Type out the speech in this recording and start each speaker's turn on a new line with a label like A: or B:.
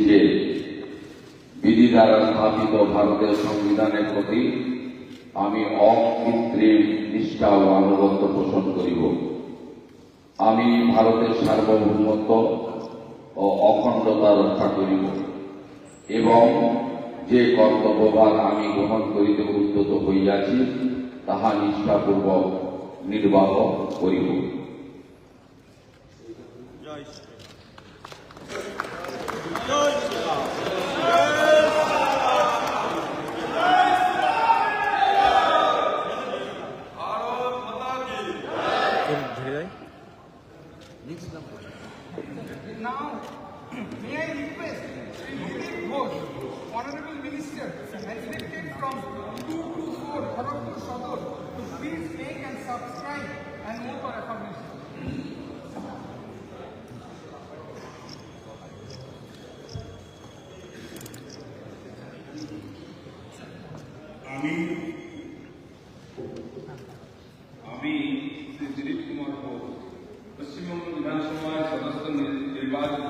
A: যে বিধি দ্বারা স্থাপিত ভারতের সংবিধানের প্রতি আমি অকৃত্রিম নিষ্ঠা ও আনুগত্য পোষণ করিব। আমি ভারতের সার্বভৌমত্ব ও অখণ্ডতা রক্ষা করিব এবং যে কর্তব্যভার আমি গ্রহণ করিতে উদ্যত হইয়াছি তাহা নিষ্ঠাপূর্বক নির্বাহ করিব।
B: Now, may I request Mukesh Ghosh, Honorable Minister, elected from 224 Kharagpur Sadar, to please make and subscribe and move for affirmation.
C: আমি শ্রী দিলীপ কুমার ঘোষ পশ্চিমবঙ্গ বিধানসভার সদস্য নির্বাচিত